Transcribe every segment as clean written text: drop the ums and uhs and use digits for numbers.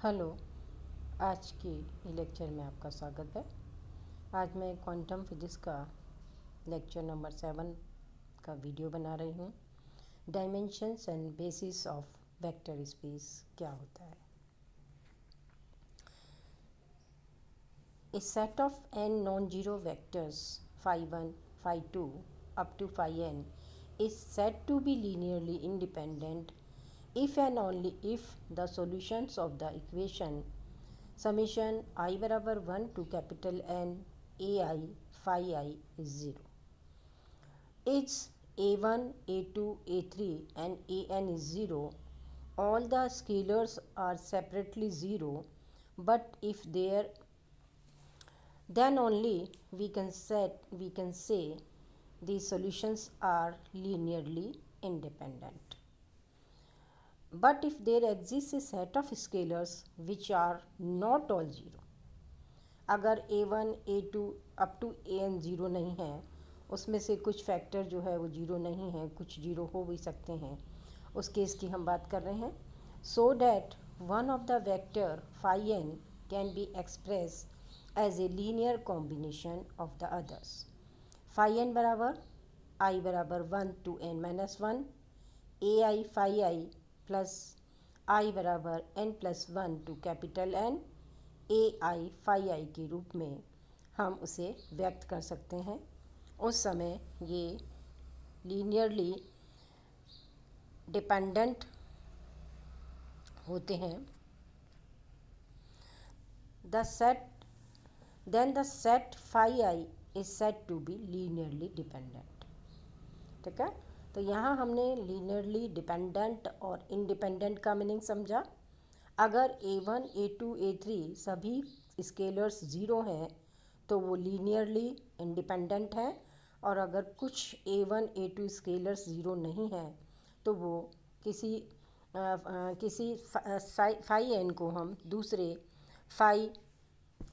Hello. आज की lecture में आपका स्वागत है। आज मैं क्वांटम फिजिक्स का लेक्चर नंबर 7 का वीडियो बना रही हूँ। Dimensions and basis of vector space क्या होता है। A set of n non zero vectors phi1 phi2 up to phi n is said to be linearly independent if and only if the solutions of the equation summation I बराबर 1 to capital N a I phi I is 0. It's a1, a2, a3 and an is 0. All the scalars are separately 0, but if there, then only we can say the solutions are linearly independent. But if there exists a set of scalars which are not all 0, अगर a1, a2 up to an zero नहीं है, उसमें से कुछ factor जो है वो zero नहीं है, कुछ ज़ीरो हो भी सकते हैं, उस केस की हम बात कर रहे हैं। So that one of the vector phi n can be express as a linear combination of the others. Phi n बराबर I बराबर 1 to n minus 1 a i phi i plus I बराबर n plus 1 to capital N a i phi i के रूप में हम उसे व्यक्त कर सकते हैं। उस समय ये लीनियरली डिपेंडेंट होते हैं। The set phi I is set to be linearly dependent. ठीक है, तो यहाँ हमने लीनियरली डिपेंडेंट और इंडिपेंडेंट का मीनिंग समझा। अगर a1, a2, a3 सभी स्केलर्स ज़ीरो हैं तो वो लीनियरली इंडिपेंडेंट हैं, और अगर कुछ a1, a2 स्केलर्स ज़ीरो नहीं हैं तो वो किसी फाई n को हम दूसरे फाई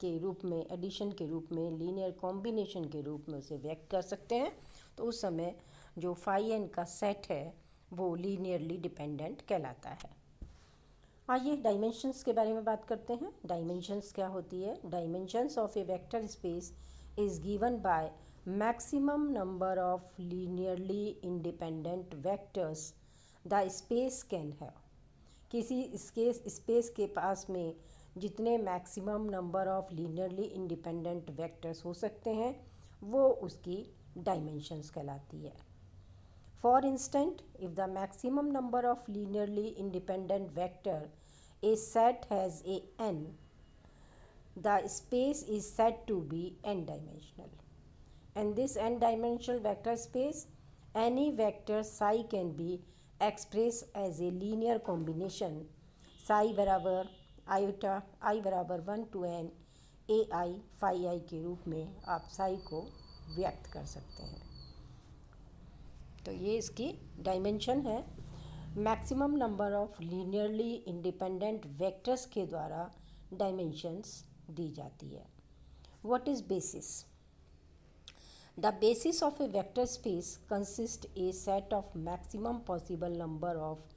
के रूप में, एडिशन के रूप में, लीनियर कॉम्बिनेशन के रूप में उसे व्यक्त कर सकते हैं। तो उस समय जो फाई n का सेट है वो लीनियरली डिपेंडेंट कहलाता है। आइए डायमेंशंस के बारे में बात करते हैं। डायमेंशंस क्या होती है? Dimensions of a vector space is given by maximum number of linearly independent vectors the space can have. किसी स्पेस के पास में जितने maximum number of linearly independent vectors हो सकते हैं वो उसकी डायमेंशंस कहलाती है। For instance, if the maximum number of linearly independent vector a set has a n, the space is said to be n-dimensional. And this n-dimensional vector space, any vector psi can be expressed as a linear combination psi बराबर iota I बराबर 1 to n a I phi I के रूप में आप psi को व्यक्त कर सकते हैं। तो ये इसकी डायमेंशन है। Maximum number of linearly independent vectors के द्वारा डायमेंशंस दी जाती है। What is basis? The basis of a vector space consist a set of maximum possible number of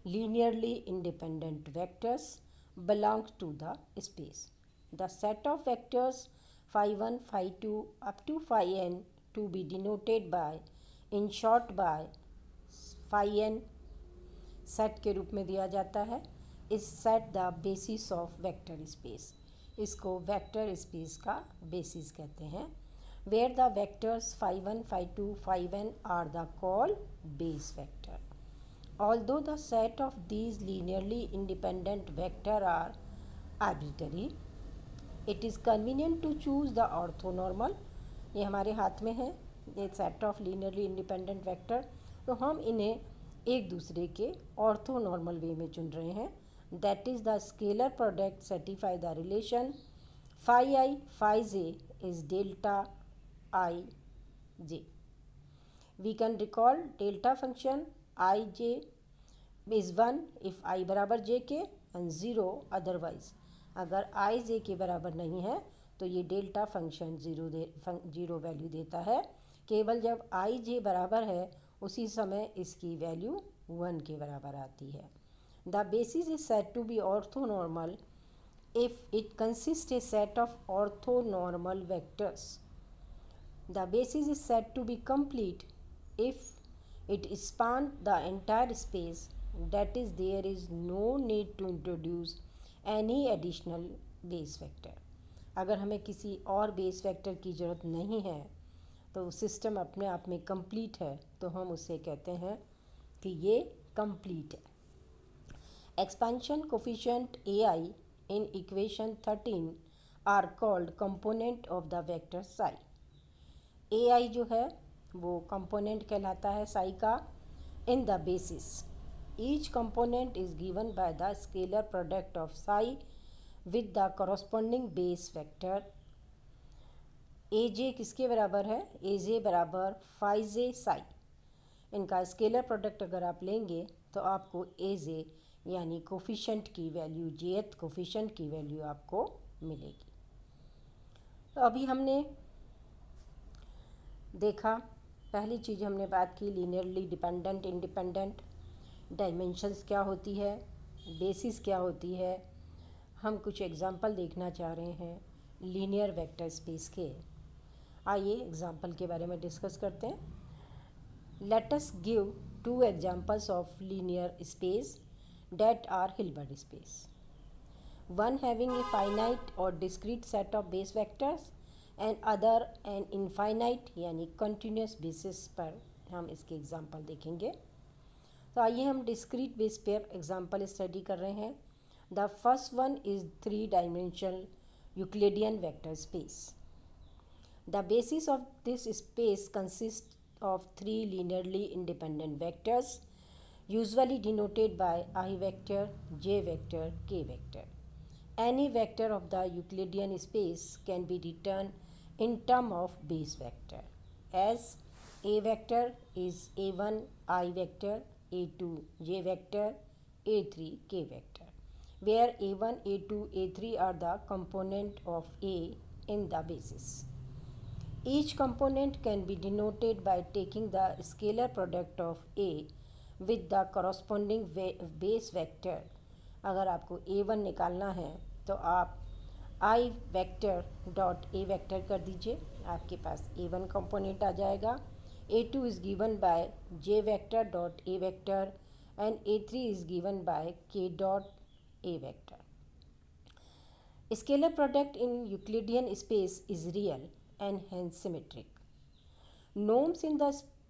linearly independent vectors belongs to the space. The set of vectors phi 1 phi 2 up to phi n to be denoted by in short by phi n set के रूप में दिया जाता है। इस set the basis of vector space, इसको vector space का basis कहते हैं। Where the vectors phi 1 phi 2 phi n are the call base vector. Although the set of these linearly independent vector are arbitrary, it is convenient to choose the orthonormal. ये हमारे हाथ में है, ये set of linearly independent vector, तो हम इन्हें एक दूसरे के ऑर्थोनॉर्मल वे में चुन रहे हैं। That is the scalar product satisfy the relation phi i phi j is delta i j. We can recall delta function i j is 1 if i बराबर जे के एंड 0 अदरवाइज। अगर आई जे के बराबर नहीं है तो ये डेल्टा फंक्शन ज़ीरो वैल्यू देता है। केवल जब आई जे बराबर है उसी समय इसकी वैल्यू 1 के बराबर आती है। The basis is said to be orthonormal if it consists a set of orthonormal vectors. The basis is said to be complete if it spans the entire space, that is there is no need to introduce any additional base vector. अगर हमें किसी और base vector की ज़रूरत नहीं है तो system अपने आप में कंप्लीट है, तो हम उसे कहते हैं कि ये कंप्लीट है. Expansion coefficient AI in equation 13 are called component of the vector psi. AI जो है वो component कहलाता है psi का in the basis. Each component is given by the scalar product of psi with the corresponding base vector. AJ किसके बराबर है? AJ बराबर phi j psi. इनका स्केलर प्रोडक्ट अगर आप लेंगे तो आपको AJ यानी कोफिशिएंट की वैल्यू, jth कोफिशिएंट की वैल्यू आपको मिलेगी. तो अभी हमने देखा, पहली चीज़ हमने बात की लीनियरली डिपेंडेंट इंडिपेंडेंट, डायमेंशंस क्या होती है, बेसिस क्या होती है. हम कुछ एग्जांपल देखना चाह रहे हैं लीनियर वेक्टर स्पेस के. आइए एग्जांपल के बारे में डिस्कस करते हैं. Let us give 2 examples of linear space that are Hilbert space. One having a finite or discrete set of base vectors and other an infinite यानी continuous basis पर हम इसके एग्जांपल देखेंगे. तो आइए हम discrete base पर एग्जांपल स्टडी कर रहे हैं. The first one is 3-dimensional Euclidean vector space. The basis of this space consists of 3 linearly independent vectors usually denoted by I vector, j vector, k vector. Any vector of the Euclidean space can be written in terms of base vector as a vector is a1 I vector, a2 j vector, a3 k vector, where a1, a2, a3 are the component of A in the basis. Each component can be denoted by taking the scalar product of A with the corresponding base vector. अगर आपको a1 निकालना है तो आप I vector dot a vector कर दीजिए, आपके पास a1 component आ जाएगा. a2 is given by j vector dot a vector and a3 is given by k dot a vector. Scalar product in Euclidean space is real and hence symmetric. Norms in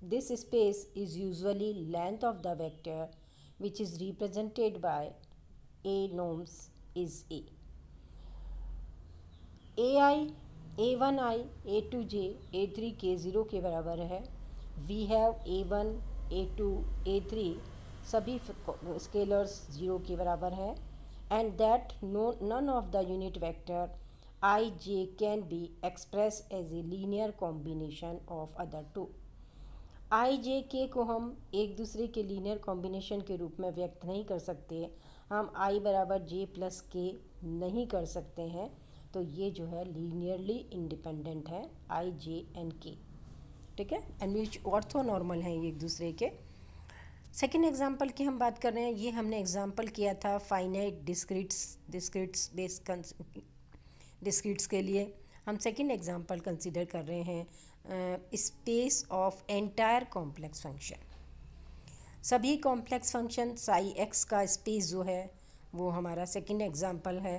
this space is usually length of the vector which is represented by A norms is A. AI, A1i, A2j, A3k 0 के बराबर है. We have A1, A2, A3 सभी scalars 0 के बराबर हैं and that none of the unit vector ij can be expressed as a linear combination of other two. आई जे के को हम एक दूसरे के लीनियर कॉम्बिनेशन के रूप में व्यक्त नहीं कर सकते. हम आई बराबर जे प्लस के नहीं कर सकते हैं, तो ये जो है लीनियरली इंडिपेंडेंट है आई जे एंड के. ठीक है, एंड विच ऑर्थोनॉर्मल हैं ये एक दूसरे के. सेकेंड एग्जांपल की हम बात कर रहे हैं. ये हमने एग्जांपल किया था फाइनाइट डिस्क्रीट्स बेस डिस्क्रीट्स के लिए. हम सेकेंड एग्जांपल कंसिडर कर रहे हैं space of entire complex function. सभी कॉम्प्लेक्स फंक्शन साई एक्स का स्पेस जो है वो हमारा सेकेंड एग्जांपल है.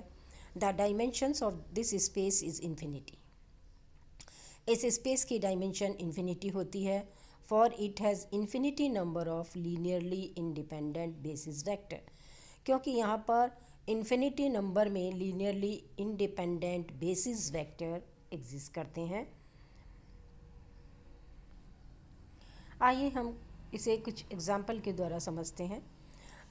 The dimensions of this space is infinity. इस स्पेस की डायमेंशन इन्फिनिटी होती है. For it has infinity number of linearly independent basis vector. क्योंकि यहाँ पर इन्फिनिटी नंबर में linearly independent basis vector exist करते हैं. आइए हम इसे कुछ एग्जाम्पल के द्वारा समझते हैं.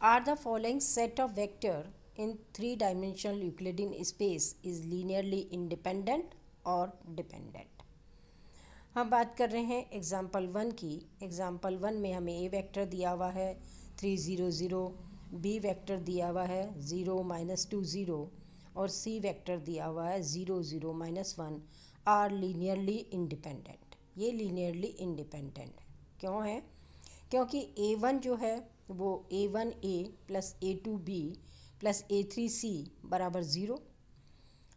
Are the following set of vector in 3-dimensional Euclidean space is linearly independent और डिपेंडेंट. हम बात कर रहे हैं एग्जाम्पल 1 की. एग्जाम्पल 1 में हमें ए वेक्टर दिया हुआ है 3 0 0, बी वेक्टर दिया हुआ है 0 -2 0 और सी वेक्टर दिया हुआ है 0 0 -1. Are linearly independent. ये लीनियरली इंडिपेंडेंट क्यों है? क्योंकि a1 जो है वो a1a plus a2b plus a3c बराबर 0.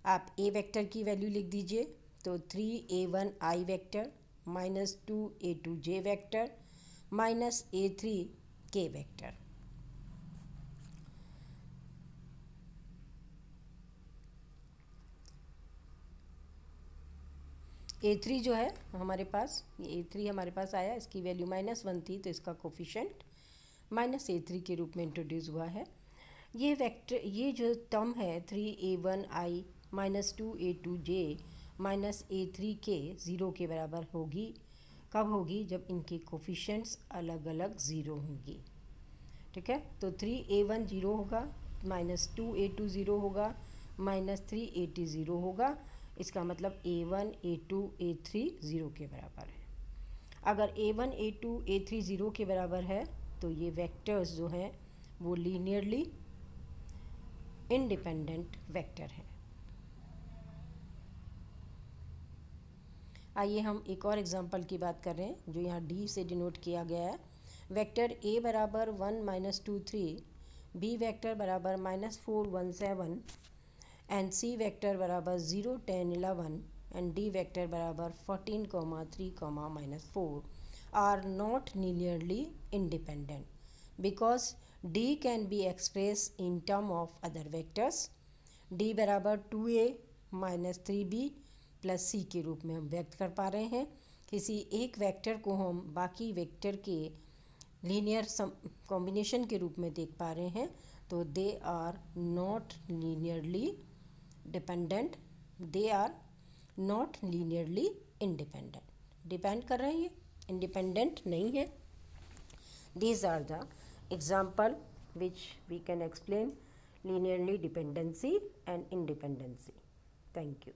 आप ए वेक्टर की वैल्यू लिख दीजिए, तो 3a1 आई वेक्टर माइनस 2a2 जे वेक्टर माइनस a3 के वेक्टर। a3 जो है हमारे पास, ये a3 हमारे पास आया, इसकी वैल्यू -1 थी, तो इसका कोफिशेंट -a3 के रूप में इंट्रोड्यूस हुआ है। ये वेक्टर, ये जो टर्म है 3a1 आई माइनस 2a2 जे माइनस a3 के 0 के बराबर होगी। कब होगी? जब इनके कोफिशेंट्स अलग अलग 0 होंगी। ठीक है, तो 3a1 0 होगा, -2a2 0 होगा, -3a3 0 होगा। इसका मतलब a1 a2 a3 0 के बराबर है। अगर a1 a2 a3 0 के बराबर है तो ये वेक्टर्स जो हैं वो लीनियरली इंडिपेंडेंट वेक्टर हैं। आइए हम एक और एग्जांपल की बात कर रहे हैं जो यहाँ डी से डिनोट किया गया है। वेक्टर ए बराबर 1 -2 3, बी वेक्टर बराबर -4 1 7 एंड सी वेक्टर बराबर 0 10 11 एंड डी वेक्टर बराबर 14 3 -4 are not linearly independent because D can be expressed in term of other vectors। D बराबर 2a minus 3b plus c के रूप में हम व्यक्त कर पा रहे हैं। किसी एक वेक्टर को हम बाकी वेक्टर के लीनियर कॉम्बिनेशन के रूप में देख पा रहे हैं, तो they are not linearly dependent, they are not linearly independent. Depend कर रहे हैं, इंडिपेंडेंट नहीं है। These are the example which we can explain linearly dependency and independency. Thank you.